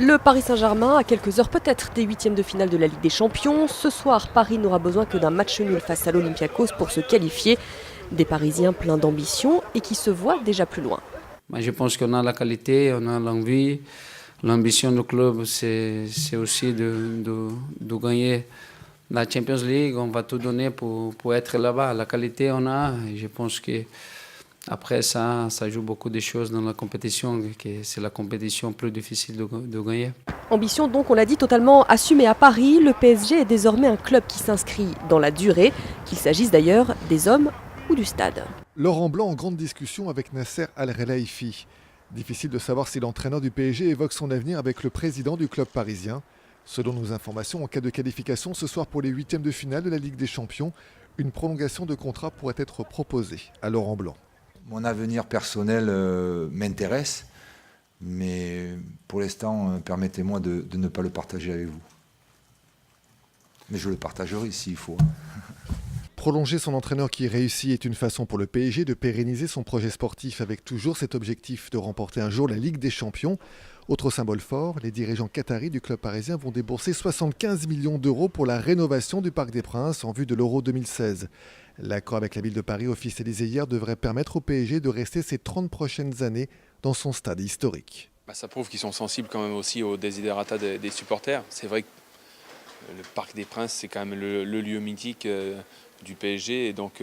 Le Paris Saint-Germain, à quelques heures peut-être des huitièmes de finale de la Ligue des Champions. Ce soir, Paris n'aura besoin que d'un match nul face à l'Olympiakos pour se qualifier. Des Parisiens pleins d'ambition et qui se voient déjà plus loin. Je pense qu'on a la qualité, on a l'envie. L'ambition du club, c'est aussi de gagner la Champions League. On va tout donner pour être là-bas. La qualité, on a. Et je pense que après ça joue beaucoup de choses dans la compétition, que c'est la compétition plus difficile de gagner. Ambition donc, on l'a dit, totalement assumée à Paris. Le PSG est désormais un club qui s'inscrit dans la durée, qu'il s'agisse d'ailleurs des hommes ou du stade. Laurent Blanc en grande discussion avec Nasser Al-Khelaifi. Difficile de savoir si l'entraîneur du PSG évoque son avenir avec le président du club parisien. Selon nos informations, en cas de qualification ce soir pour les huitièmes de finale de la Ligue des Champions, une prolongation de contrat pourrait être proposée à Laurent Blanc. Mon avenir personnel m'intéresse, mais pour l'instant, permettez-moi de ne pas le partager avec vous. Mais je le partagerai s'il faut. Prolonger son entraîneur qui réussit est une façon pour le PSG de pérenniser son projet sportif avec toujours cet objectif de remporter un jour la Ligue des Champions. Autre symbole fort, les dirigeants qataris du club parisien vont débourser 75 millions d'euros pour la rénovation du Parc des Princes en vue de l'Euro 2016. L'accord avec la ville de Paris officialisé hier devrait permettre au PSG de rester ces 30 prochaines années dans son stade historique. Ça prouve qu'ils sont sensibles quand même aussi aux desiderata des supporters. C'est vrai que le Parc des Princes, c'est quand même le lieu mythique du PSG. Et donc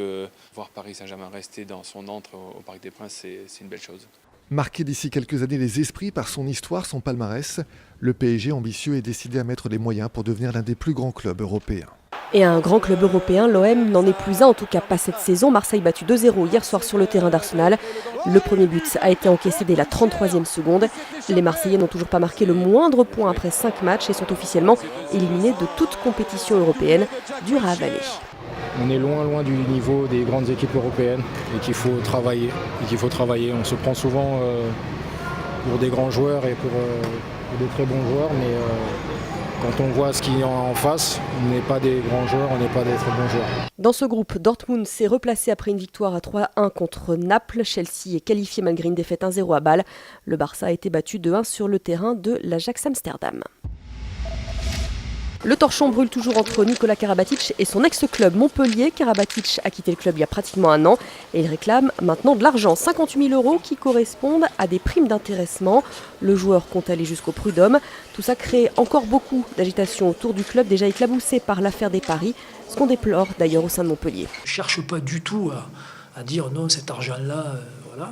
voir Paris Saint-Germain rester dans son antre au Parc des Princes, c'est une belle chose. Marqué d'ici quelques années les esprits par son histoire, son palmarès, le PSG ambitieux est décidé à mettre les moyens pour devenir l'un des plus grands clubs européens. Et un grand club européen, l'OM n'en est plus un, en tout cas pas cette saison. Marseille battu 2-0 hier soir sur le terrain d'Arsenal. Le premier but a été encaissé dès la 33e seconde. Les Marseillais n'ont toujours pas marqué le moindre point après 5 matchs et sont officiellement éliminés de toute compétition européenne. Dur à avaler. On est loin du niveau des grandes équipes européennes et qu'il faut travailler. On se prend souvent pour des grands joueurs et pour des très bons joueurs, mais quand on voit ce qu'il y a en face, on n'est pas des grands joueurs, on n'est pas des très bons joueurs. Dans ce groupe, Dortmund s'est replacé après une victoire à 3-1 contre Naples. Chelsea est qualifié malgré une défaite 1-0 à Bâle. Le Barça a été battu 2-1 sur le terrain de l'Ajax Amsterdam. Le torchon brûle toujours entre Nikola Karabatic et son ex-club Montpellier. Karabatic a quitté le club il y a pratiquement un an et il réclame maintenant de l'argent, 58 000 € qui correspondent à des primes d'intéressement. Le joueur compte aller jusqu'au prud'homme. Tout ça crée encore beaucoup d'agitation autour du club déjà éclaboussé par l'affaire des paris, ce qu'on déplore d'ailleurs au sein de Montpellier. Je ne cherche pas du tout à dire non, cet argent-là, voilà.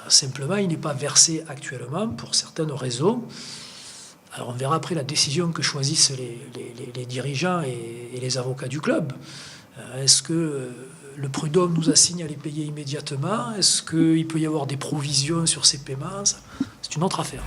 Simplement, il n'est pas versé actuellement pour certaines raisons. Alors on verra après la décision que choisissent les dirigeants et les avocats du club. Est-ce que le prud'homme nous assigne à les payer immédiatement? Est-ce qu'il peut y avoir des provisions sur ces paiements? C'est une autre affaire.